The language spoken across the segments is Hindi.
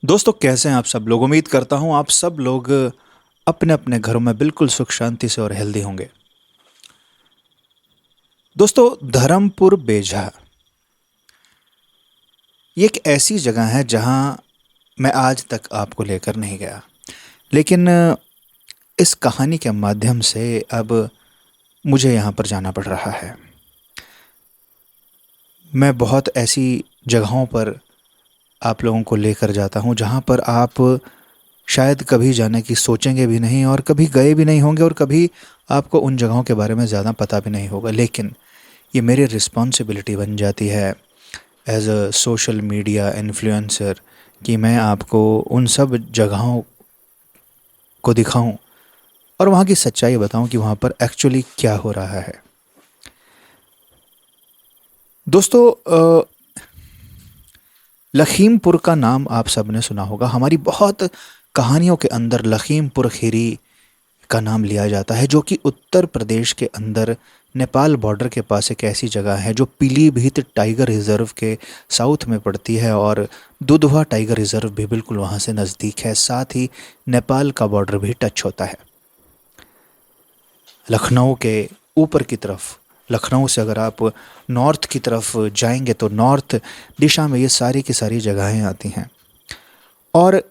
दोस्तों, कैसे हैं आप सब लोग। उम्मीद करता हूं आप सब लोग अपने अपने घरों में बिल्कुल सुख शांति से और हेल्दी होंगे। दोस्तों, धर्मपुर बेझा ये एक ऐसी जगह है जहां मैं आज तक आपको लेकर नहीं गया, लेकिन इस कहानी के माध्यम से अब मुझे यहाँ पर जाना पड़ रहा है। मैं बहुत ऐसी जगहों पर आप लोगों को लेकर जाता हूँ जहाँ पर आप शायद कभी जाने की सोचेंगे भी नहीं और कभी गए भी नहीं होंगे और कभी आपको उन जगहों के बारे में ज़्यादा पता भी नहीं होगा। लेकिन ये मेरी रिस्पॉन्सिबिलिटी बन जाती है as a social media influencer कि मैं आपको उन सब जगहों को दिखाऊं और वहाँ की सच्चाई बताऊं कि वहाँ पर एक्चुअली क्या हो रहा है। दोस्तों, लखीमपुर का नाम आप सब ने सुना होगा। हमारी बहुत कहानियों के अंदर लखीमपुर खीरी का नाम लिया जाता है, जो कि उत्तर प्रदेश के अंदर नेपाल बॉर्डर के पास एक ऐसी जगह है जो पीलीभीत टाइगर रिजर्व के साउथ में पड़ती है और दुधवा टाइगर रिजर्व भी बिल्कुल वहाँ से नज़दीक है। साथ ही नेपाल का बॉर्डर भी टच होता है। लखनऊ के ऊपर की तरफ, लखनऊ से अगर आप नॉर्थ की तरफ जाएंगे तो नॉर्थ दिशा में ये सारी की सारी जगहें आती हैं। और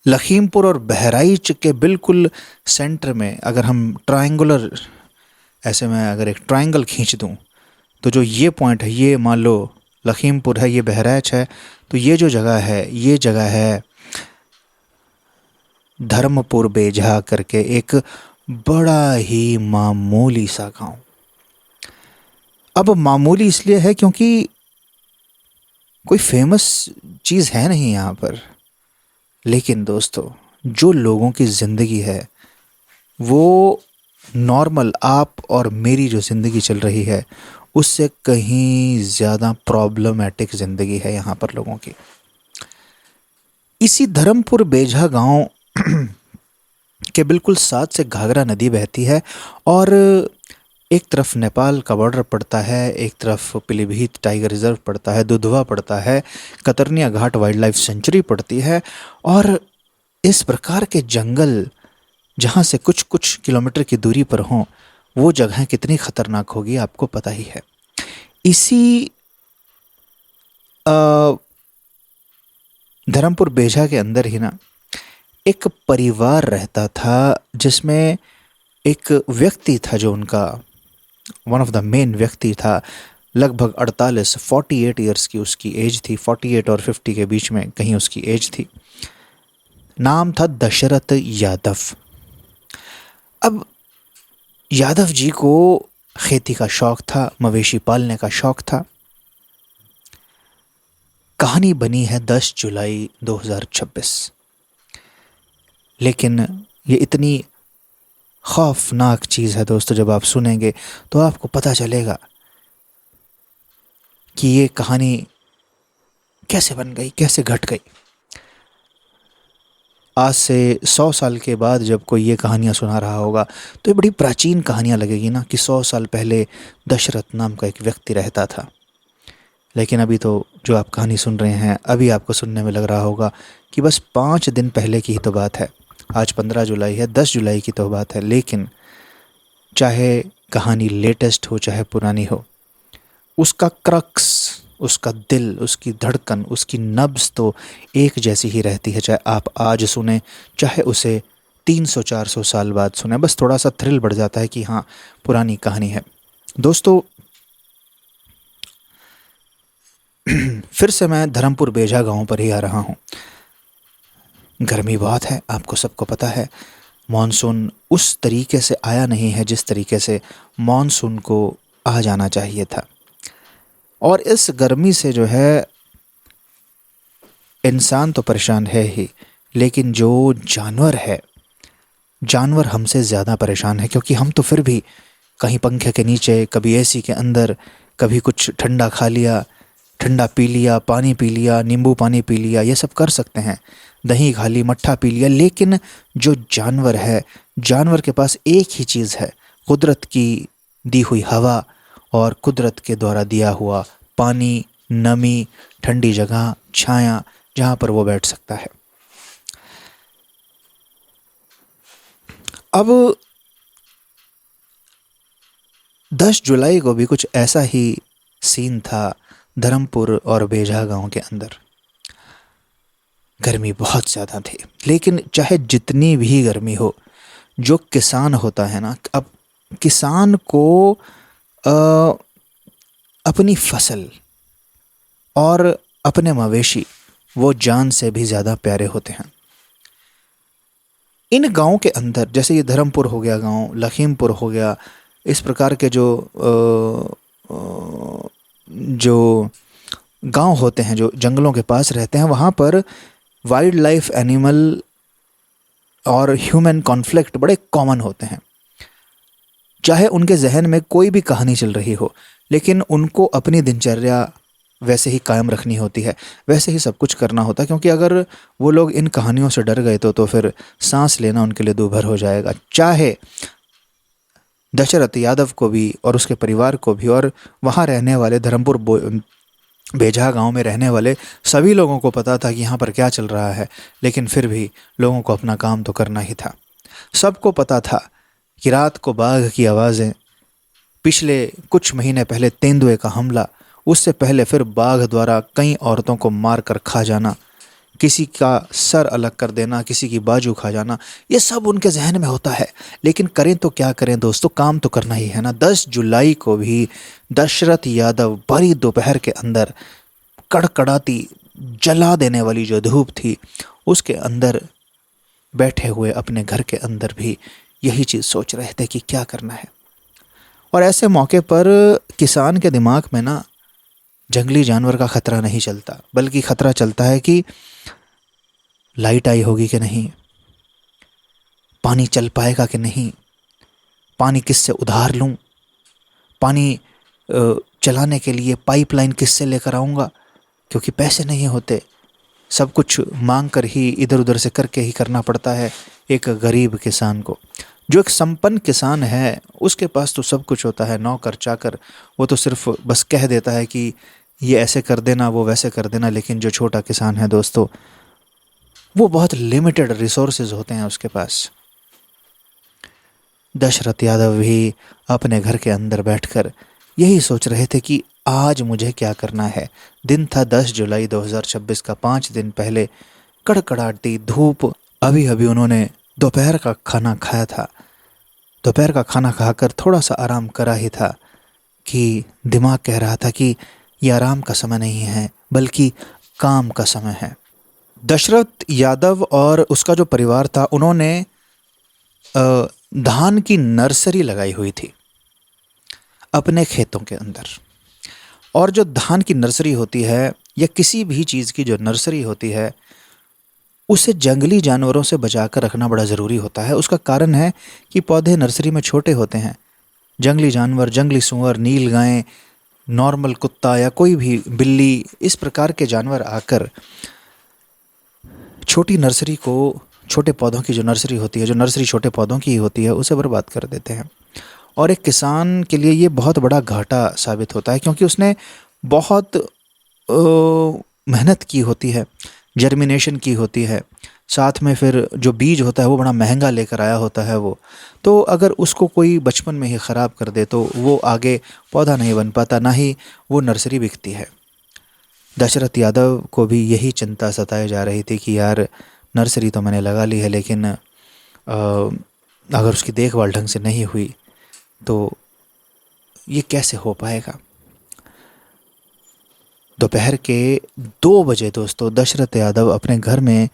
लखीमपुर और बहराइच के बिल्कुल सेंटर में अगर हम ट्रायंगुलर, ऐसे में अगर एक ट्रायंगल खींच दूं तो जो ये पॉइंट है, ये मान लो लखीमपुर है, ये बहराइच है, तो ये जो जगह है, ये जगह है धर्मपुर बेझा करके एक बड़ा ही मामूली सा गांव। अब मामूली इसलिए है क्योंकि कोई फेमस चीज़ है नहीं यहाँ पर, लेकिन दोस्तों जो लोगों की ज़िंदगी है वो नॉर्मल आप और मेरी जो ज़िंदगी चल रही है उससे कहीं ज़्यादा प्रॉब्लमेटिक ज़िंदगी है यहाँ पर लोगों की। इसी धर्मपुर बेझा गांव के बिल्कुल साथ से घाघरा नदी बहती है और एक तरफ नेपाल का बॉर्डर पड़ता है, एक तरफ पीलीभीत टाइगर रिजर्व पड़ता है, दुधवा पड़ता है, कतरनिया घाट वाइल्ड लाइफ सेंचुरी पड़ती है। और इस प्रकार के जंगल जहाँ से कुछ कुछ किलोमीटर की दूरी पर हों, वो जगह कितनी खतरनाक होगी आपको पता ही है। इसी अ, धर्मपुर बेझा के अंदर ही ना एक परिवार रहता था जिसमें एक व्यक्ति था जो उनका वन ऑफ द मेन व्यक्ति था। लगभग 48 ईयर्स की उसकी एज थी, 48 और 50 के बीच में कहीं उसकी एज थी। नाम था दशरथ यादव। अब यादव जी को खेती का शौक था, मवेशी पालने का शौक था। कहानी बनी है 10 जुलाई 2026, लेकिन ये इतनी खौफनाक चीज़ है दोस्तों, जब आप सुनेंगे तो आपको पता चलेगा कि ये कहानी कैसे बन गई, कैसे घट गई। आज से 100 साल के बाद जब कोई ये कहानियाँ सुना रहा होगा तो ये बड़ी प्राचीन कहानियाँ लगेगी ना, कि 100 साल पहले दशरथ नाम का एक व्यक्ति रहता था। लेकिन अभी तो जो आप कहानी सुन रहे हैं, अभी आपको सुनने में लग रहा होगा कि बस 5 दिन पहले की ही तो बात है। आज 15 जुलाई है, 10 जुलाई की तो बात है। लेकिन चाहे कहानी लेटेस्ट हो चाहे पुरानी हो, उसका क्रक्स, उसका दिल, उसकी धड़कन, उसकी नब्ज़ तो एक जैसी ही रहती है। चाहे आप आज सुने, चाहे उसे 300-400 साल बाद सुने, बस थोड़ा सा थ्रिल बढ़ जाता है कि हाँ, पुरानी कहानी है। दोस्तों, फिर से मैं धर्मपुर बेझा गांव पर ही आ रहा हूँ। गर्मी बहुत है, आपको सबको पता है। मॉनसून उस तरीके से आया नहीं है जिस तरीके से मॉनसून को आ जाना चाहिए था। और इस गर्मी से जो है इंसान तो परेशान है ही, लेकिन जो जानवर है, जानवर हमसे ज़्यादा परेशान है, क्योंकि हम तो फिर भी कहीं पंखे के नीचे, कभी एसी के अंदर, कभी कुछ ठंडा खा लिया, ठंडा पी लिया, पानी पी लिया, नींबू पानी पी लिया, ये सब कर सकते हैं, दही खा ली, मट्ठा पी लिया। लेकिन जो जानवर है, जानवर के पास एक ही चीज़ है, कुदरत की दी हुई हवा और कुदरत के द्वारा दिया हुआ पानी, नमी, ठंडी जगह, छाया जहाँ पर वो बैठ सकता है। अब 10 जुलाई को भी कुछ ऐसा ही सीन था धर्मपुर और बेझा गांव के अंदर। गर्मी बहुत ज़्यादा थी, लेकिन चाहे जितनी भी गर्मी हो, जो किसान होता है ना, अब किसान को अ, अपनी फसल और अपने मवेशी वो जान से भी ज़्यादा प्यारे होते हैं। इन गाँव के अंदर, जैसे ये धर्मपुर हो गया गांव, लखीमपुर हो गया, इस प्रकार के जो गांव होते हैं जो जंगलों के पास रहते हैं, वहाँ पर वाइल्ड लाइफ एनिमल और ह्यूमन कॉन्फ्लिक्ट बड़े कॉमन होते हैं। चाहे उनके जहन में कोई भी कहानी चल रही हो, लेकिन उनको अपनी दिनचर्या वैसे ही कायम रखनी होती है, वैसे ही सब कुछ करना होता है, क्योंकि अगर वो लोग इन कहानियों से डर गए तो फिर सांस लेना उनके लिए दूभर हो जाएगा। चाहे दशरथ यादव को भी और उसके परिवार को भी, और वहाँ रहने वाले धर्मपुर बेझा गांव में रहने वाले सभी लोगों को पता था कि यहाँ पर क्या चल रहा है, लेकिन फिर भी लोगों को अपना काम तो करना ही था। सबको पता था कि रात को बाघ की आवाज़ें, पिछले कुछ महीने पहले तेंदुए का हमला, उससे पहले फिर बाघ द्वारा कई औरतों को मार कर खा जाना, किसी का सर अलग कर देना, किसी की बाजू खा जाना, ये सब उनके जहन में होता है। लेकिन करें तो क्या करें दोस्तों, काम तो करना ही है ना। 10 जुलाई को भी दशरथ यादव भरी दोपहर के अंदर, कड़कड़ाती जला देने वाली जो धूप थी, उसके अंदर बैठे हुए अपने घर के अंदर भी यही चीज़ सोच रहे थे कि क्या करना है। और ऐसे मौके पर किसान के दिमाग में ना जंगली जानवर का खतरा नहीं चलता, बल्कि खतरा चलता है कि लाइट आई होगी कि नहीं, पानी चल पाएगा कि नहीं, पानी किससे उधार लूं, पानी चलाने के लिए पाइपलाइन किससे लेकर आऊँगा, क्योंकि पैसे नहीं होते, सब कुछ मांग कर ही, इधर उधर से करके ही करना पड़ता है एक गरीब किसान को। जो एक संपन्न किसान है उसके पास तो सब कुछ होता है, नौकर चाकर, वो तो सिर्फ बस कह देता है कि ये ऐसे कर देना, वो वैसे कर देना। लेकिन जो छोटा किसान है दोस्तों, वो बहुत लिमिटेड रिसोर्सेज होते हैं उसके पास। दशरथ यादव भी अपने घर के अंदर बैठकर यही सोच रहे थे कि आज मुझे क्या करना है। दिन था 10 जुलाई 2026 का, 5 दिन पहले कड़कड़ाती धूप। अभी अभी उन्होंने दोपहर का खाना खाया था। दोपहर का खाना खाकर थोड़ा सा आराम करा ही था कि दिमाग कह रहा था कि ये आराम का समय नहीं है, बल्कि काम का समय है। दशरथ यादव और उसका जो परिवार था, उन्होंने धान की नर्सरी लगाई हुई थी अपने खेतों के अंदर। और जो धान की नर्सरी होती है, या किसी भी चीज़ की जो नर्सरी होती है, उसे जंगली जानवरों से बचाकर रखना बड़ा ज़रूरी होता है। उसका कारण है कि पौधे नर्सरी में छोटे होते हैं। जंगली जानवर, जंगली सूअर, नील गाय, नॉर्मल कुत्ता या कोई भी बिल्ली, इस प्रकार के जानवर आकर छोटी नर्सरी को, छोटे पौधों की जो नर्सरी होती है, जो नर्सरी छोटे पौधों की ही होती है, उसे बर्बाद कर देते हैं। और एक किसान के लिए ये बहुत बड़ा घाटा साबित होता है, क्योंकि उसने बहुत मेहनत की होती है, जर्मिनेशन की होती है, साथ में फिर जो बीज होता है वो बड़ा महंगा लेकर आया होता है वो। तो अगर उसको कोई बचपन में ही ख़राब कर दे तो वो आगे पौधा नहीं बन पाता, ना ही वो नर्सरी बिकती है। दशरथ यादव को भी यही चिंता सताई जा रही थी कि यार, नर्सरी तो मैंने लगा ली है, लेकिन अगर उसकी देखभाल ढंग से नहीं हुई तो ये कैसे हो पाएगा। दोपहर के 2 बजे दोस्तों, दशरथ यादव अपने घर में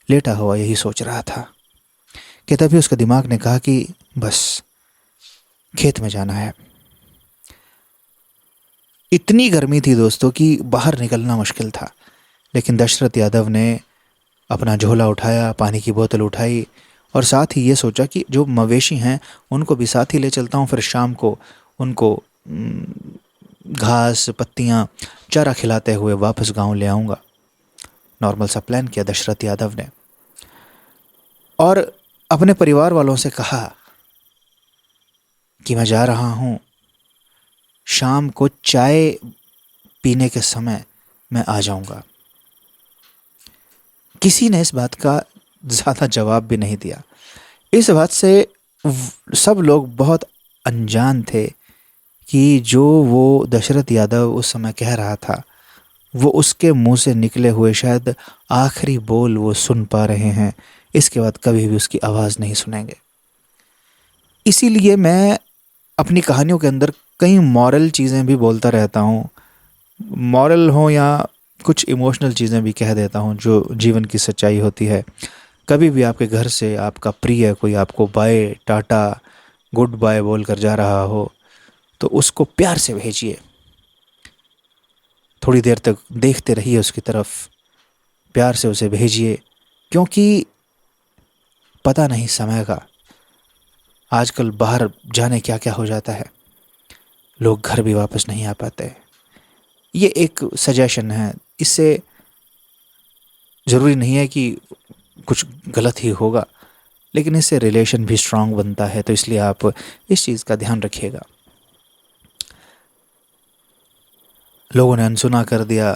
लेटा हुआ यही सोच रहा था कि तभी उसके दिमाग ने कहा कि बस खेत में जाना है। इतनी गर्मी थी दोस्तों कि बाहर निकलना मुश्किल था, लेकिन दशरथ यादव ने अपना झोला उठाया, पानी की बोतल उठाई, और साथ ही ये सोचा कि जो मवेशी हैं उनको भी साथ ही ले चलता हूँ, फिर शाम को उनको घास, पत्तियाँ, चारा खिलाते हुए वापस गांव ले आऊँगा। नॉर्मल सा प्लान किया दशरथ यादव ने, और अपने परिवार वालों से कहा कि मैं जा रहा हूँ, शाम को चाय पीने के समय मैं आ जाऊँगा। किसी ने इस बात का ज़्यादा जवाब भी नहीं दिया। इस बात से सब लोग बहुत अनजान थे कि जो वो दशरथ यादव उस समय कह रहा था, वो उसके मुंह से निकले हुए शायद आखिरी बोल वो सुन पा रहे हैं। इसके बाद कभी भी उसकी आवाज़ नहीं सुनेंगे। इसीलिए मैं अपनी कहानियों के अंदर कई मॉरल चीज़ें भी बोलता रहता हूँ। मॉरल हो या कुछ इमोशनल चीज़ें भी कह देता हूँ जो जीवन की सच्चाई होती है। कभी भी आपके घर से आपका प्रिय कोई आपको बाय टाटा गुड बाय बोल कर जा रहा हो, तो उसको प्यार से भेजिए। थोड़ी देर तक देखते रहिए उसकी तरफ, प्यार से उसे भेजिए, क्योंकि पता नहीं समय का। आजकल बाहर जाने क्या क्या हो जाता है, लोग घर भी वापस नहीं आ पाते। ये एक सजेशन है, इससे ज़रूरी नहीं है कि कुछ गलत ही होगा, लेकिन इससे रिलेशन भी स्ट्रांग बनता है। तो इसलिए आप इस चीज़ का ध्यान रखिएगा। लोगों ने अनसुना कर दिया,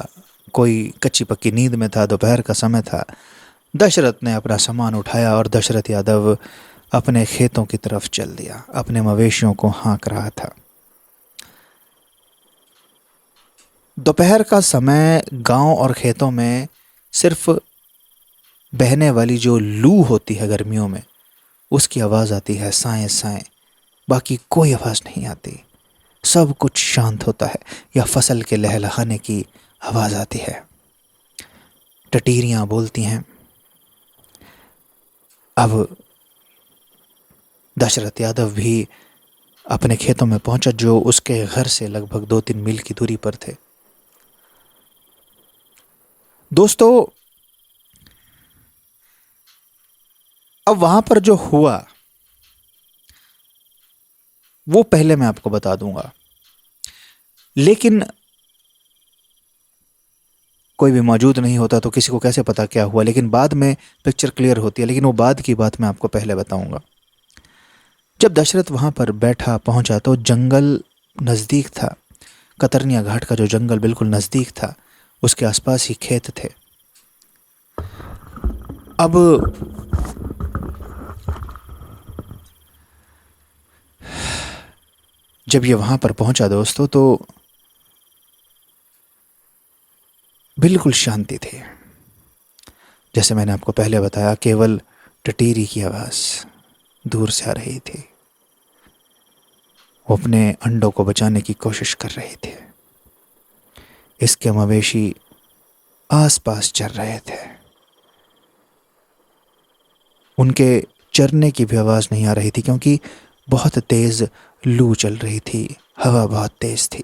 कोई कच्ची पक्की नींद में था, दोपहर का समय था। दशरथ ने अपना सामान उठाया और दशरथ यादव अपने खेतों की तरफ चल दिया। अपने मवेशियों को हाँक रहा था। दोपहर का समय गांव और खेतों में सिर्फ बहने वाली जो लू होती है गर्मियों में, उसकी आवाज़ आती है, साएं साएं। बाकी कोई आवाज़ नहीं आती। सब कुछ शांत होता है, या फसल के लहलहाने की आवाज़ आती है। टटीरियाँ बोलती हैं। अब दशरथ यादव भी अपने खेतों में पहुंचा, जो उसके घर से लगभग 2-3 मील की दूरी पर थे। दोस्तों, अब वहां पर जो हुआ वो पहले मैं आपको बता दूंगा, लेकिन कोई भी मौजूद नहीं होता तो किसी को कैसे पता क्या हुआ। लेकिन बाद में पिक्चर क्लियर होती है, लेकिन वो बाद की बात मैं आपको पहले बताऊंगा। जब दशरथ वहां पर बैठा पहुंचा तो जंगल नज़दीक था। कतरनिया घाट का जो जंगल बिल्कुल नज़दीक था, उसके आसपास ही खेत थे। अब जब ये वहां पर पहुंचा दोस्तों, तो बिल्कुल शांति थी। जैसे मैंने आपको पहले बताया, केवल टटीरी की आवाज़ दूर से आ रही थी। वो अपने अंडों को बचाने की कोशिश कर रहे थे। इसके मवेशी आसपास चर रहे थे। उनके चरने की भी आवाज़ नहीं आ रही थी, क्योंकि बहुत तेज़ लू चल रही थी, हवा बहुत तेज़ थी।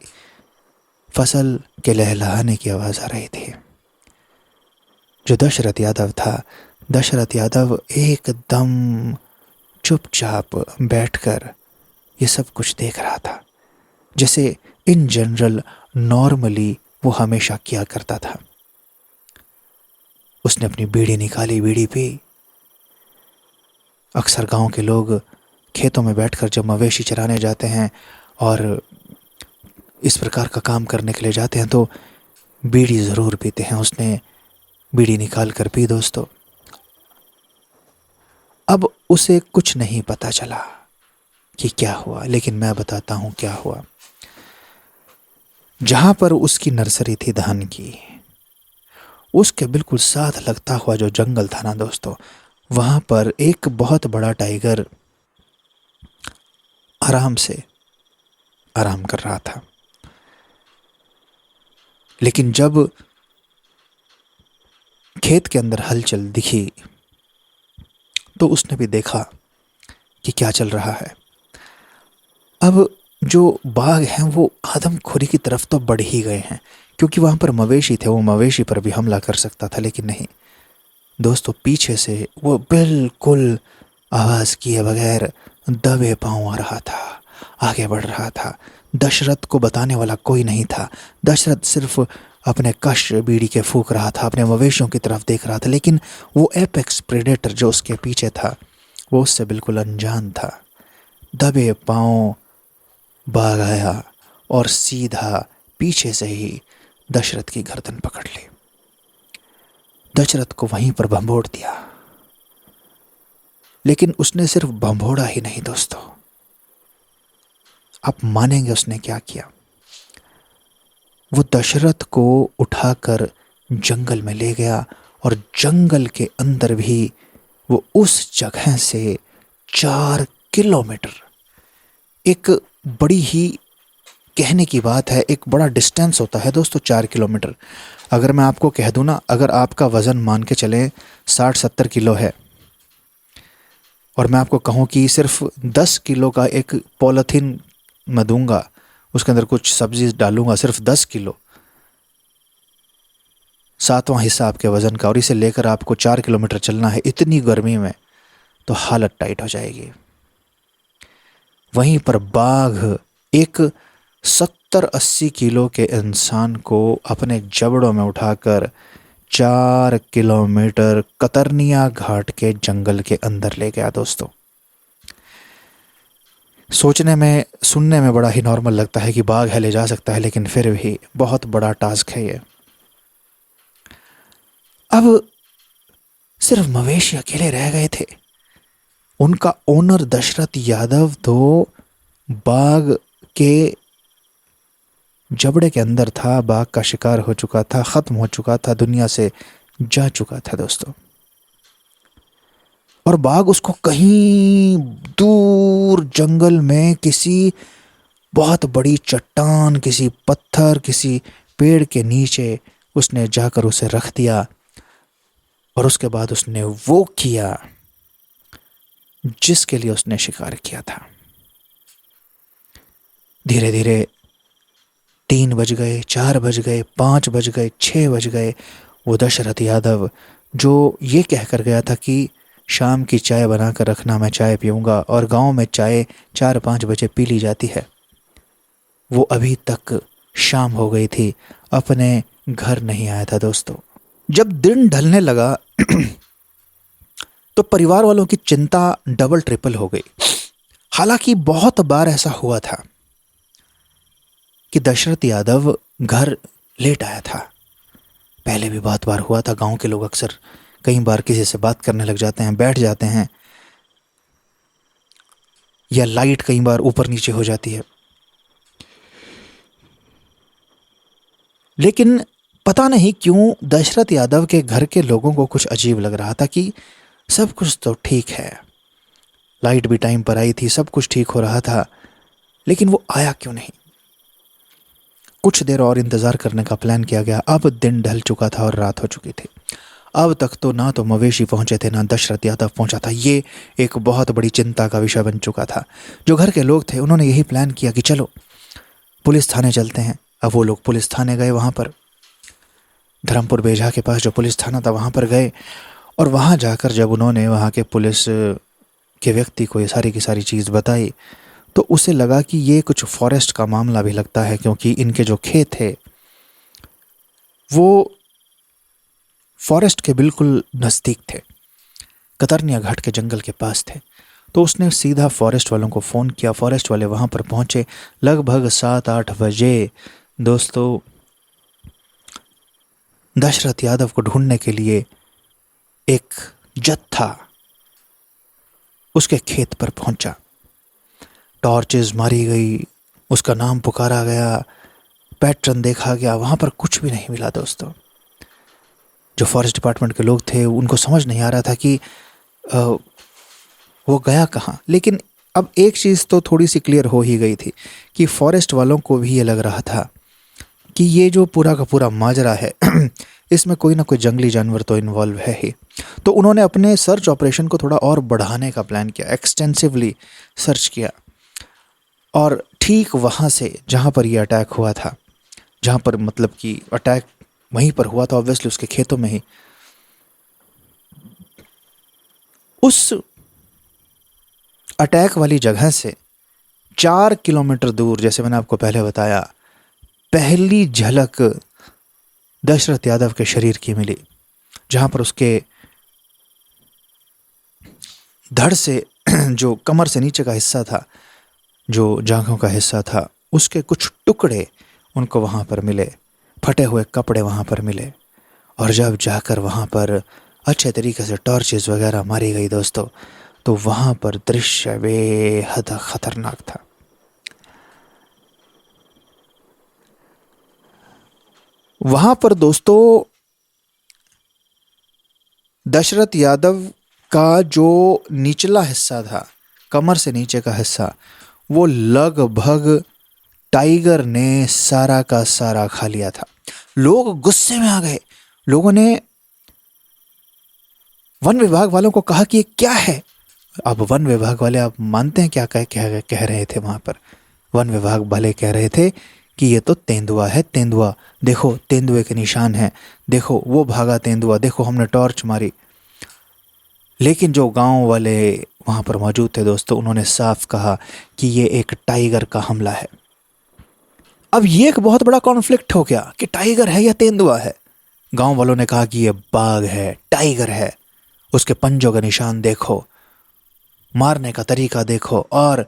फसल के लहलहाने की आवाज़ आ रही थी। जो दशरथ यादव था, दशरथ यादव एकदम चुपचाप बैठकर ये सब कुछ देख रहा था, जैसे इन जनरल नॉर्मली वो हमेशा किया करता था। उसने अपनी बीड़ी निकाली, बीड़ी पी। अक्सर गांव के लोग खेतों में बैठकर जब मवेशी चराने जाते हैं और इस प्रकार का काम करने के लिए जाते हैं, तो बीड़ी ज़रूर पीते हैं। उसने बीड़ी निकाल कर पी दोस्तों। अब उसे कुछ नहीं पता चला कि क्या हुआ, लेकिन मैं बताता हूं क्या हुआ। जहां पर उसकी नर्सरी थी धान की, उसके बिल्कुल साथ लगता हुआ जो जंगल था ना दोस्तों, वहां पर एक बहुत बड़ा टाइगर आराम से आराम कर रहा था। लेकिन जब खेत के अंदर हलचल दिखी, तो उसने भी देखा कि क्या चल रहा है। अब जो बाघ हैं वो आदमखोरी की तरफ तो बढ़ ही गए हैं, क्योंकि वहां पर मवेशी थे, वो मवेशी पर भी हमला कर सकता था। लेकिन नहीं दोस्तों, पीछे से वो बिल्कुल आवाज़ किए बगैर दबे पांव आ रहा था, आगे बढ़ रहा था। दशरथ को बताने वाला कोई नहीं था। दशरथ सिर्फ अपने कश बीड़ी के फूंक रहा था, अपने मवेशियों की तरफ देख रहा था। लेकिन वो एपेक्स प्रेडेटर जो उसके पीछे था, वो उससे बिल्कुल अनजान था। दबे पांव बाघ आया और सीधा पीछे से ही दशरथ की गर्दन पकड़ ली। दशरथ को वहीं पर भंभोड़ दिया। लेकिन उसने सिर्फ भंभोड़ा ही नहीं दोस्तों, आप मानेंगे उसने क्या किया। वो दशरथ को उठाकर जंगल में ले गया और जंगल के अंदर भी वो उस जगह से 4 किलोमीटर, एक बड़ी ही, कहने की बात है, एक बड़ा डिस्टेंस होता है दोस्तों 4 किलोमीटर। अगर मैं आपको कह दूं ना, अगर आपका वज़न मान के चलें 60-70 किलो है और मैं आपको कहूं कि सिर्फ 10 किलो का एक पॉलीथीन मैं दूंगा, उसके अंदर कुछ सब्जी डालूंगा, सिर्फ 10 किलो, 7वां हिस्सा आपके वज़न का, और इसे लेकर आपको 4 किलोमीटर चलना है इतनी गर्मी में, तो हालत टाइट हो जाएगी। वहीं पर बाघ एक 70-80 किलो के इंसान को अपने जबड़ों में उठाकर 4 किलोमीटर कतरनिया घाट के जंगल के अंदर ले गया दोस्तों। सोचने में, सुनने में बड़ा ही नॉर्मल लगता है कि बाघ है ले जा सकता है, लेकिन फिर भी बहुत बड़ा टास्क है ये। अब सिर्फ मवेशी अकेले रह गए थे। उनका ओनर दशरथ यादव तो बाघ के जबड़े के अंदर था, बाघ का शिकार हो चुका था, खत्म हो चुका था, दुनिया से जा चुका था दोस्तों। और बाघ उसको कहीं दूर जंगल में किसी बहुत बड़ी चट्टान, किसी पत्थर, किसी पेड़ के नीचे उसने जाकर उसे रख दिया। और उसके बाद उसने वो किया जिसके लिए उसने शिकार किया था। धीरे धीरे 3 बज गए, 4 बज गए, 5 बज गए, 6 बज गए। वो दशरथ यादव जो ये कहकर गया था कि शाम की चाय बनाकर रखना, मैं चाय पीऊँगा, और गांव में चाय 4-5 बजे पी ली जाती है, वो अभी तक शाम हो गई थी, अपने घर नहीं आया था दोस्तों। जब दिन ढलने लगा तो परिवार वालों की चिंता डबल ट्रिपल हो गई। हालांकि बहुत बार ऐसा हुआ था कि दशरथ यादव घर लेट आया था, पहले भी बहुत बार हुआ था। गांव के लोग अक्सर कई बार किसी से बात करने लग जाते हैं, बैठ जाते हैं, या लाइट कई बार ऊपर नीचे हो जाती है। लेकिन पता नहीं क्यों दशरथ यादव के घर के लोगों को कुछ अजीब लग रहा था कि सब कुछ तो ठीक है, लाइट भी टाइम पर आई थी, सब कुछ ठीक हो रहा था, लेकिन वो आया क्यों नहीं। कुछ देर और इंतज़ार करने का प्लान किया गया। अब दिन ढल चुका था और रात हो चुकी थी। अब तक तो ना तो मवेशी पहुंचे थे, ना दशरथ यादव पहुंचा था। ये एक बहुत बड़ी चिंता का विषय बन चुका था। जो घर के लोग थे उन्होंने यही प्लान किया कि चलो पुलिस थाने चलते हैं। अब वो लोग पुलिस थाने गए, वहाँ पर धर्मपुर बेझा के पास जो पुलिस थाना था वहाँ पर गए, और वहाँ जाकर जब उन्होंने वहाँ के पुलिस के व्यक्ति को ये सारी की सारी चीज़ बताई, तो उसे लगा कि ये कुछ फॉरेस्ट का मामला भी लगता है, क्योंकि इनके जो खेत थे वो फॉरेस्ट के बिल्कुल नज़दीक थे, कतरनिया घाट के जंगल के पास थे। तो उसने सीधा फॉरेस्ट वालों को फ़ोन किया। फॉरेस्ट वाले वहाँ पर पहुँचे लगभग 7-8 बजे दोस्तों। दशरथ यादव को ढूंढने के लिए एक जत्था उसके खेत पर पहुंचा। टॉर्चेस मारी गई, उसका नाम पुकारा गया, पैटर्न देखा गया, वहाँ पर कुछ भी नहीं मिला दोस्तों। जो फॉरेस्ट डिपार्टमेंट के लोग थे उनको समझ नहीं आ रहा था कि वो गया कहाँ। लेकिन अब एक चीज़ तो थोड़ी सी क्लियर हो ही गई थी कि फॉरेस्ट वालों को भी ये लग रहा था कि ये जो पूरा का पूरा माजरा है इसमें कोई ना कोई जंगली जानवर तो इन्वॉल्व है ही। तो उन्होंने अपने सर्च ऑपरेशन को थोड़ा और बढ़ाने का प्लान किया, एक्सटेंसिवली सर्च किया। और ठीक वहाँ से जहाँ पर ये अटैक हुआ था, जहाँ पर मतलब कि अटैक वहीं पर हुआ था, ऑब्वियसली उसके खेतों में ही, उस अटैक वाली जगह से 4 किलोमीटर दूर, जैसे मैंने आपको पहले बताया, पहली झलक दशरथ यादव के शरीर की मिली, जहाँ पर उसके धड़ से जो कमर से नीचे का हिस्सा था, जो जांघों का हिस्सा था, उसके कुछ टुकड़े उनको वहाँ पर मिले, फटे हुए कपड़े वहाँ पर मिले। और जब जाकर वहाँ पर अच्छे तरीके से टॉर्चेस वगैरह मारी गई दोस्तों, तो वहाँ पर दृश्य बेहद खतरनाक था। वहाँ पर दोस्तों दशरथ यादव का जो निचला हिस्सा था, कमर से नीचे का हिस्सा, वो लगभग टाइगर ने सारा का सारा खा लिया था। लोग गुस्से में आ गए। लोगों ने वन विभाग वालों को कहा कि ये क्या है। अब वन विभाग वाले, आप मानते हैं क्या कह रहे थे वहाँ पर? वन विभाग वाले कह रहे थे कि ये तो तेंदुआ है, तेंदुआ, देखो तेंदुए के निशान हैं, देखो वो भागा तेंदुआ, देखो हमने टॉर्च मारी। लेकिन जो गांव वाले वहाँ पर मौजूद थे दोस्तों, उन्होंने साफ कहा कि ये एक टाइगर का हमला है। अब ये एक बहुत बड़ा कॉन्फ्लिक्ट हो गया कि टाइगर है या तेंदुआ है। गांव वालों ने कहा कि ये बाघ है, टाइगर है, उसके पंजों का निशान देखो, मारने का तरीका देखो। और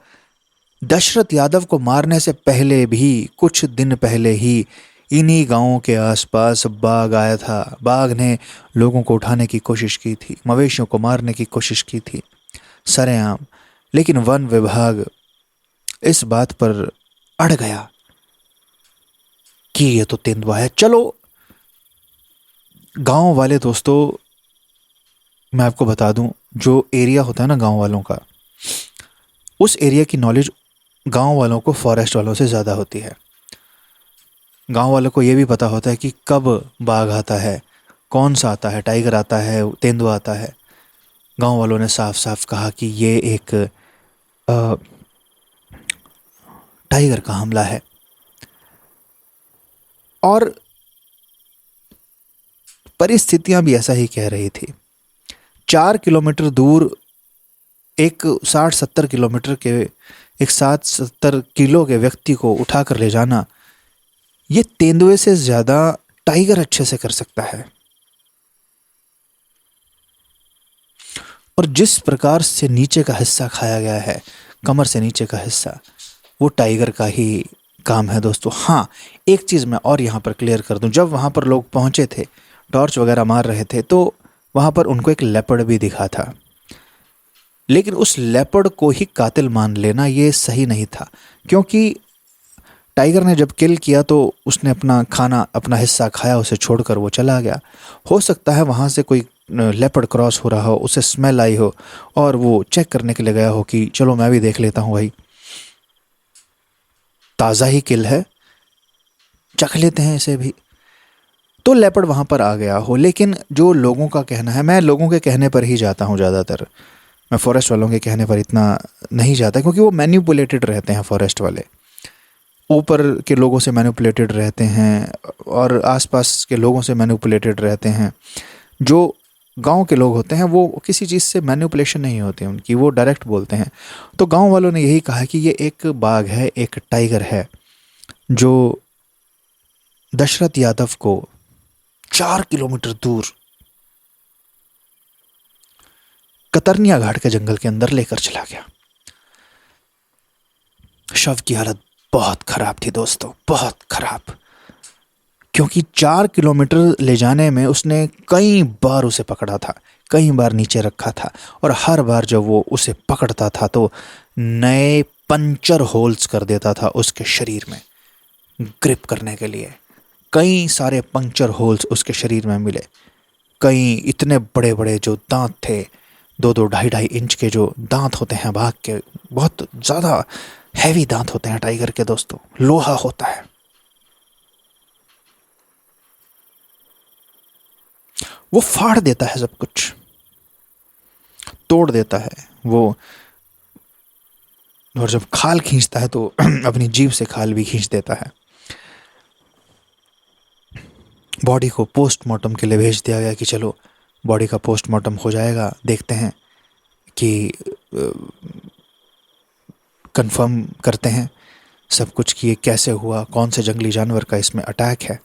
दशरथ यादव को मारने से पहले भी, कुछ दिन पहले ही, इन्हीं गांवों के आसपास बाघ आया था। बाघ ने लोगों को उठाने की कोशिश की थी, मवेशियों को मारने की कोशिश की थी सरेआम। लेकिन वन विभाग इस बात पर अड़ गया कि ये तो तेंदुआ है। चलो, गांव वाले दोस्तों, मैं आपको बता दूं, जो एरिया होता है ना गांव वालों का, उस एरिया की नॉलेज गांव वालों को फॉरेस्ट वालों से ज़्यादा होती है। गांव वालों को ये भी पता होता है कि कब बाघ आता है, कौन सा आता है, टाइगर आता है, तेंदुआ आता है। गांव वालों ने साफ साफ कहा कि ये एक टाइगर का हमला है। और परिस्थितियां भी ऐसा ही कह रही थी। 4 किलोमीटर दूर एक 60-70 किलोमीटर के, एक 60-70 किलो के व्यक्ति को उठाकर ले जाना, ये तेंदुए से ज़्यादा टाइगर अच्छे से कर सकता है। और जिस प्रकार से नीचे का हिस्सा खाया गया है, कमर से नीचे का हिस्सा, वो टाइगर का ही काम है दोस्तों। हाँ, एक चीज़ मैं और यहाँ पर क्लियर कर दूं, जब वहाँ पर लोग पहुँचे थे, टॉर्च वगैरह मार रहे थे, तो वहाँ पर उनको एक लेपर्ड भी दिखा था। लेकिन उस लेपर्ड को ही कातिल मान लेना ये सही नहीं था, क्योंकि टाइगर ने जब किल किया तो उसने अपना खाना, अपना हिस्सा खाया, उसे छोड़कर वो चला गया। हो सकता है वहाँ से कोई लेपर्ड क्रॉस हो रहा हो, उसे स्मेल आई हो और वो चेक करने के लिए गया हो कि चलो मैं भी देख लेता हूँ भाई, ताज़ा ही किल है, चख लेते हैं इसे भी। तो लेपर्ड वहाँ पर आ गया हो। लेकिन जो लोगों का कहना है, मैं लोगों के कहने पर ही जाता हूँ ज़्यादातर, मैं फॉरेस्ट वालों के कहने पर इतना नहीं जाता, क्योंकि वो मैनिपुलेटेड रहते हैं। फॉरेस्ट वाले ऊपर के लोगों से मैनिपुलेटेड रहते हैं और आसपास के लोगों से मैनिपुलेटेड रहते हैं। जो गांव के लोग होते हैं वो किसी चीज़ से मैनिपुलेशन नहीं होती उनकी, वो डायरेक्ट बोलते हैं। तो गांव वालों ने यही कहा कि ये एक बाघ है, एक टाइगर है, जो दशरथ यादव को 4 किलोमीटर दूर कतरनिया घाट के जंगल के अंदर लेकर चला गया। शव की हालत बहुत खराब थी दोस्तों, बहुत खराब, क्योंकि 4 किलोमीटर ले जाने में उसने कई बार उसे पकड़ा था, कई बार नीचे रखा था, और हर बार जब वो उसे पकड़ता था तो नए पंचर होल्स कर देता था उसके शरीर में। ग्रिप करने के लिए कई सारे पंचर होल्स उसके शरीर में मिले। कई इतने बड़े बड़े जो दांत थे, 2-2, 2.5 इंच के जो दांत होते हैं बाघ के, बहुत ज़्यादा हैवी दांत होते हैं टाइगर के दोस्तों, लोहा होता है। वो फाड़ देता है सब कुछ, तोड़ देता है वो। और जब खाल खींचता है तो अपनी जीभ से खाल भी खींच देता है। बॉडी को पोस्टमार्टम के लिए भेज दिया गया कि चलो बॉडी का पोस्टमार्टम हो जाएगा, देखते हैं कि कंफर्म करते हैं सब कुछ कि ये कैसे हुआ, कौन से जंगली जानवर का इसमें अटैक है।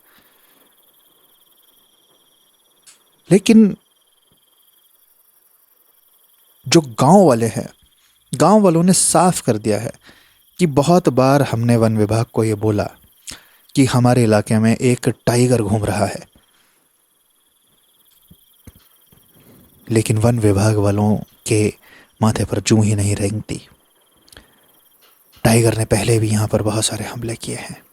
लेकिन जो गांव वाले हैं, गांव वालों ने साफ कर दिया है कि बहुत बार हमने वन विभाग को ये बोला कि हमारे इलाके में एक टाइगर घूम रहा है, लेकिन वन विभाग वालों के माथे पर जूं ही नहीं रेंगती। टाइगर ने पहले भी यहाँ पर बहुत सारे हमले किए हैं।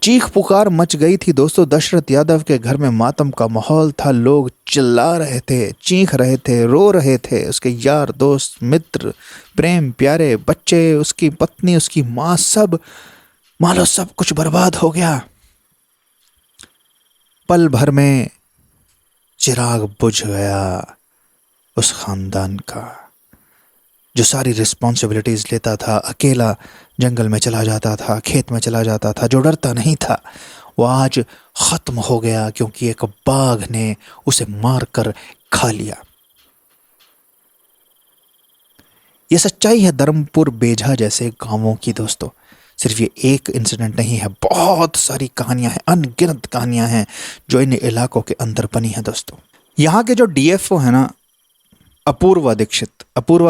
चीख पुकार मच गई थी दोस्तों। दशरथ यादव के घर में मातम का माहौल था। लोग चिल्ला रहे थे, चीख रहे थे, रो रहे थे। उसके यार दोस्त, मित्र, प्रेम प्यारे, बच्चे, उसकी पत्नी, उसकी माँ, सब मानो सब कुछ बर्बाद हो गया। पल भर में चिराग बुझ गया उस खानदान का, जो सारी रिस्पॉन्सिबिलिटीज लेता था। अकेला जंगल में चला जाता था, खेत में चला जाता था, जो डरता नहीं था, वो आज खत्म हो गया क्योंकि एक बाघ ने उसे मारकर खा लिया। ये सच्चाई है धर्मपुर बेझा जैसे गांवों की दोस्तों। सिर्फ ये एक इंसिडेंट नहीं है, बहुत सारी कहानियां हैं, अनगिनत कहानियां हैं जो इन इलाकों के अंदर बनी हैं दोस्तों। यहाँ के जो डीएफओ है ना, अपूर्वा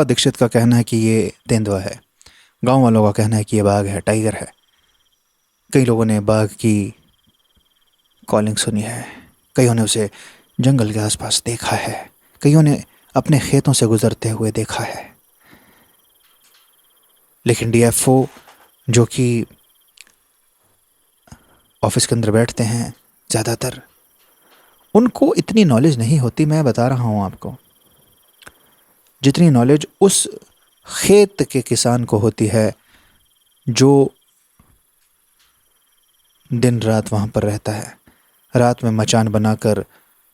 दीक्षित का कहना है कि ये तेंदुआ है। गांव वालों का कहना है कि ये बाघ है, टाइगर है। कई लोगों ने बाघ की कॉलिंग सुनी है, कईयों ने उसे जंगल के आसपास देखा है, कईयों ने अपने खेतों से गुजरते हुए देखा है। लेकिन डीएफओ जो कि ऑफिस के अंदर बैठते हैं, ज़्यादातर उनको इतनी नॉलेज नहीं होती। मैं बता रहा हूँ आपको, जितनी नॉलेज उस खेत के किसान को होती है जो दिन रात वहाँ पर रहता है, रात में मचान बनाकर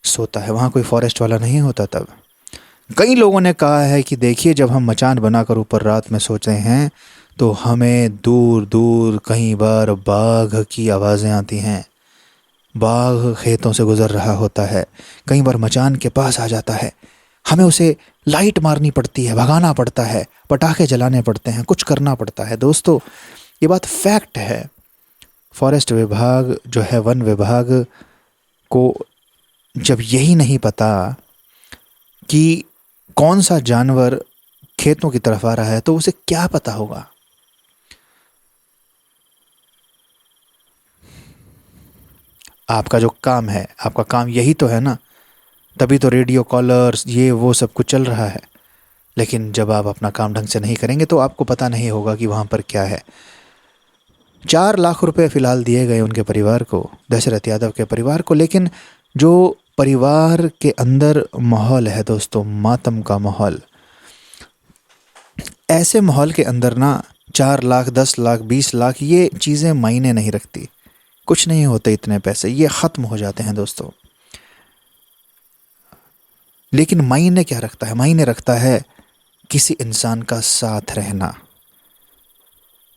सोता है। वहाँ कोई फॉरेस्ट वाला नहीं होता तब। कई लोगों ने कहा है कि देखिए, जब हम मचान बनाकर ऊपर रात में सोते हैं तो हमें दूर दूर कई बार बाघ की आवाज़ें आती हैं। बाघ खेतों से गुजर रहा होता है, कई बार मचान के पास आ जाता है। हमें उसे लाइट मारनी पड़ती है, भगाना पड़ता है, पटाखे जलाने पड़ते हैं, कुछ करना पड़ता है। दोस्तों, ये बात फैक्ट है। फॉरेस्ट विभाग जो है, वन विभाग को जब यही नहीं पता कि कौन सा जानवर खेतों की तरफ आ रहा है, तो उसे क्या पता होगा। आपका जो काम है, आपका काम यही तो है ना, तभी तो रेडियो कॉलर्स ये वो सब कुछ चल रहा है। लेकिन जब आप अपना काम ढंग से नहीं करेंगे तो आपको पता नहीं होगा कि वहाँ पर क्या है। 4 लाख रुपए फिलहाल दिए गए उनके परिवार को, दशरथ यादव के परिवार को। लेकिन जो परिवार के अंदर माहौल है दोस्तों, मातम का माहौल, ऐसे माहौल के अंदर ना 4 लाख, 10 लाख, 20 लाख ये चीज़ें मायने नहीं रखती। कुछ नहीं होते इतने पैसे, ये ख़त्म हो जाते हैं दोस्तों। लेकिन मायने क्या रखता है? मायने रखता है किसी इंसान का साथ रहना।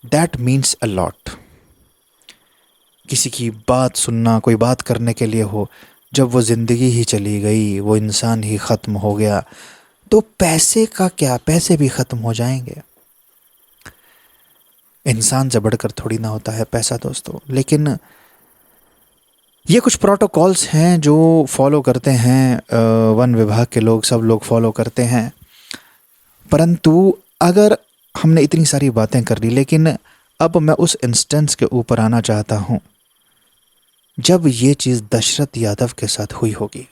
That means a lot. किसी की बात सुनना, कोई बात करने के लिए हो, जब वो ज़िंदगी ही चली गई, वो इंसान ही ख़त्म हो गया, तो पैसे का क्या? पैसे भी ख़त्म हो जाएंगे। इंसान से बढ़कर थोड़ी ना होता है पैसा दोस्तों। लेकिन ये कुछ प्रोटोकॉल्स हैं जो फॉलो करते हैं वन विभाग के लोग, सब लोग फॉलो करते हैं। परंतु अगर हमने इतनी सारी बातें कर ली, लेकिन अब मैं उस इंस्टेंस के ऊपर आना चाहता हूँ जब ये चीज़ दशरथ यादव के साथ हुई होगी।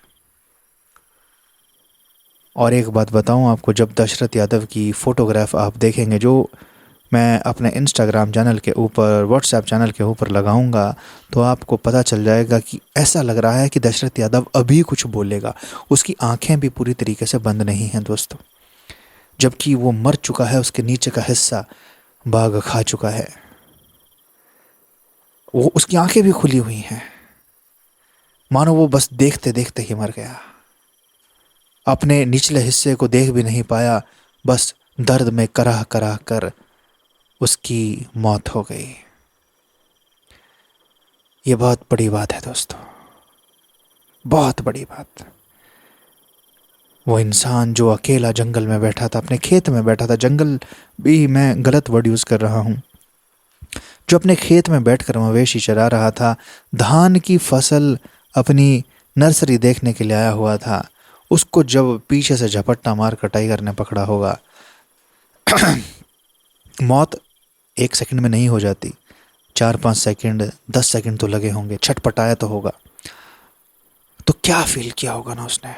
और एक बात बताऊँ आपको, जब दशरथ यादव की फ़ोटोग्राफ आप देखेंगे, जो मैं अपने इंस्टाग्राम चैनल के ऊपर, व्हाट्सएप चैनल के ऊपर लगाऊंगा, तो आपको पता चल जाएगा कि ऐसा लग रहा है कि दशरथ यादव अभी कुछ बोलेगा। उसकी आंखें भी पूरी तरीके से बंद नहीं हैं दोस्तों, जबकि वो मर चुका है। उसके नीचे का हिस्सा बाघ खा चुका है। वो उसकी आंखें भी खुली हुई हैं, मानो वो बस देखते देखते ही मर गया। अपने निचले हिस्से को देख भी नहीं पाया, बस दर्द में कराह कराह कर उसकी मौत हो गई। ये बहुत बड़ी बात है दोस्तों, बहुत बड़ी बात। वो इंसान जो अकेला जंगल में बैठा था, अपने खेत में बैठा था, जंगल भी मैं गलत वर्ड यूज़ कर रहा हूँ, जो अपने खेत में बैठकर मवेशी चरा रहा था, धान की फसल अपनी नर्सरी देखने के लिए आया हुआ था, उसको जब पीछे से झपट्टा मार कर टाइगर ने पकड़ा होगा। मौत 1 सेकंड में नहीं हो जाती, 4-5 सेकंड, 10 सेकंड तो लगे होंगे। छटपटाया तो होगा, तो क्या फील किया होगा ना उसने।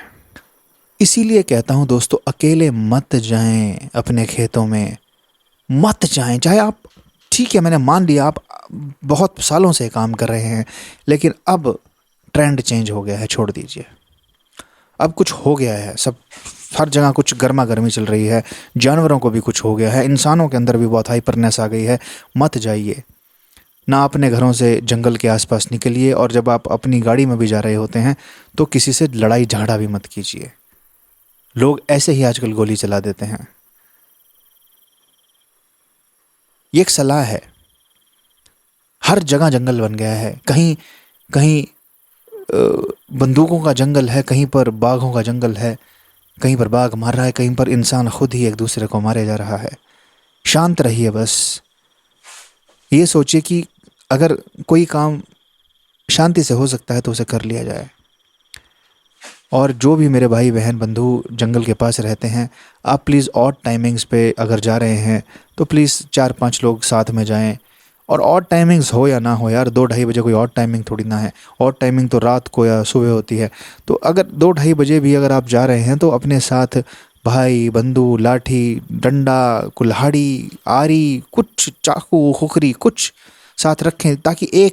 इसीलिए कहता हूँ दोस्तों, अकेले मत जाएं अपने खेतों में, मत जाएं। चाहे आप, ठीक है मैंने मान लिया आप बहुत सालों से काम कर रहे हैं, लेकिन अब ट्रेंड चेंज हो गया है, छोड़ दीजिए। अब कुछ हो गया है, सब हर जगह कुछ गर्मा गर्मी चल रही है, जानवरों को भी कुछ हो गया है, इंसानों के अंदर भी बहुत हाइपरनेस आ गई है। मत जाइए ना, अपने घरों से जंगल के आसपास निकलिए, और जब आप अपनी गाड़ी में भी जा रहे होते हैं तो किसी से लड़ाई झगड़ा भी मत कीजिए। लोग ऐसे ही आजकल गोली चला देते हैं। ये एक सलाह है। हर जगह जंगल बन गया है, कहीं कहीं बंदूकों का जंगल है, कहीं पर बाघों का जंगल है, कहीं पर बाघ मार रहा है, कहीं पर इंसान खुद ही एक दूसरे को मारे जा रहा है। शांत रहिए बस। ये सोचिए कि अगर कोई काम शांति से हो सकता है तो उसे कर लिया जाए। और जो भी मेरे भाई बहन बंधु जंगल के पास रहते हैं, आप प्लीज़ ऑड टाइमिंग्स पे अगर जा रहे हैं तो प्लीज़ 4-5 लोग साथ में जाएं। और ऑड टाइमिंग्स हो या ना हो यार, 2-2:30 बजे कोई ऑड टाइमिंग थोड़ी ना है। ऑड टाइमिंग तो रात को या सुबह होती है। तो अगर 2-2:30 बजे भी अगर आप जा रहे हैं तो अपने साथ भाई बंधु, लाठी डंडा, कुल्हाड़ी, आरी, कुछ चाकू खुखरी कुछ साथ रखें, ताकि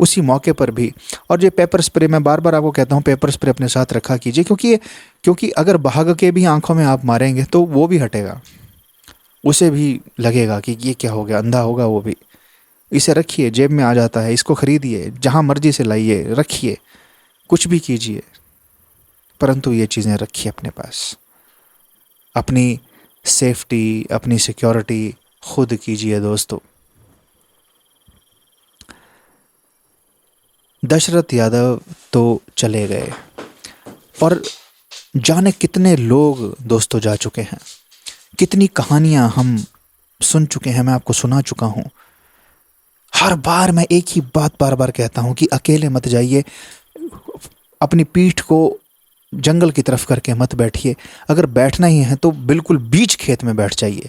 उसी मौके पर भी। और ये पेपर स्प्रे, मैं बार बार आपको कहता हूँ पेपर स्प्रे अपने साथ रखा कीजिए, क्योंकि अगर भाग के भी आंखों में आप मारेंगे तो वो भी हटेगा, उसे भी लगेगा कि ये क्या हो गया, अंधा होगा वो भी। इसे रखिए, जेब में आ जाता है, इसको खरीदिए, जहाँ मर्जी से लाइए, रखिए, कुछ भी कीजिए, परंतु ये चीज़ें रखिए अपने पास। अपनी सेफ्टी, अपनी सिक्योरिटी खुद कीजिए दोस्तों। दशरथ यादव तो चले गए, और जाने कितने लोग दोस्तों जा चुके हैं, कितनी कहानियां हम सुन चुके हैं, मैं आपको सुना चुका हूं। हर बार मैं एक ही बात बार बार कहता हूं कि अकेले मत जाइए, अपनी पीठ को जंगल की तरफ करके मत बैठिए। अगर बैठना ही है तो बिल्कुल बीच खेत में बैठ जाइए,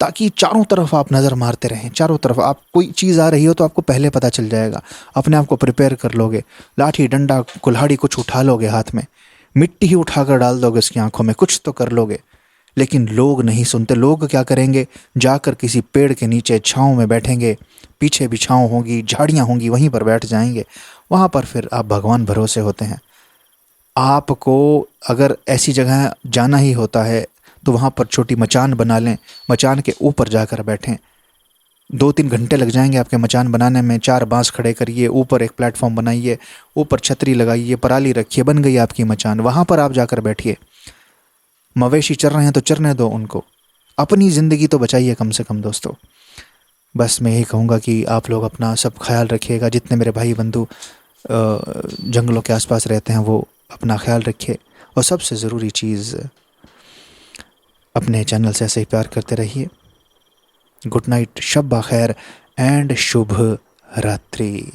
ताकि चारों तरफ आप नज़र मारते रहें। चारों तरफ आप कोई चीज़ आ रही हो तो आपको पहले पता चल जाएगा, अपने आप को प्रिपेयर कर लोगे, लाठी डंडा कुल्हाड़ी कुछ उठा लोगे हाथ में, मिट्टी ही उठाकर डाल दोगे उसकी आंखों में, कुछ तो कर लोगे। लेकिन लोग नहीं सुनते। लोग क्या करेंगे, जाकर किसी पेड़ के नीचे छाँव में बैठेंगे, पीछे भी छाँव होगी, झाड़ियाँ होंगी, वहीं पर बैठ जाएंगे। वहाँ पर फिर आप भगवान भरोसे होते हैं। आपको अगर ऐसी जगह जाना ही होता है तो वहाँ पर छोटी मचान बना लें, मचान के ऊपर जाकर बैठें। 2-3 घंटे लग जाएंगे आपके मचान बनाने में। 4 बांस खड़े करिए, ऊपर एक प्लेटफॉर्म बनाइए, ऊपर छतरी लगाइए, पराली रखिए, बन गई आपकी मचान। वहाँ पर आप जाकर बैठिए। मवेशी चर रहे हैं तो चरने दो उनको, अपनी ज़िंदगी तो बचाइए कम से कम दोस्तों। बस मैं यही कहूँगा कि आप लोग अपना सब ख्याल रखिएगा। जितने मेरे भाई बंधु जंगलों के आसपास रहते हैं वो अपना ख्याल रखिए। और सबसे ज़रूरी चीज़, अपने चैनल से ऐसे ही प्यार करते रहिए। गुड नाइट, शब खैर एंड शुभ रात्रि।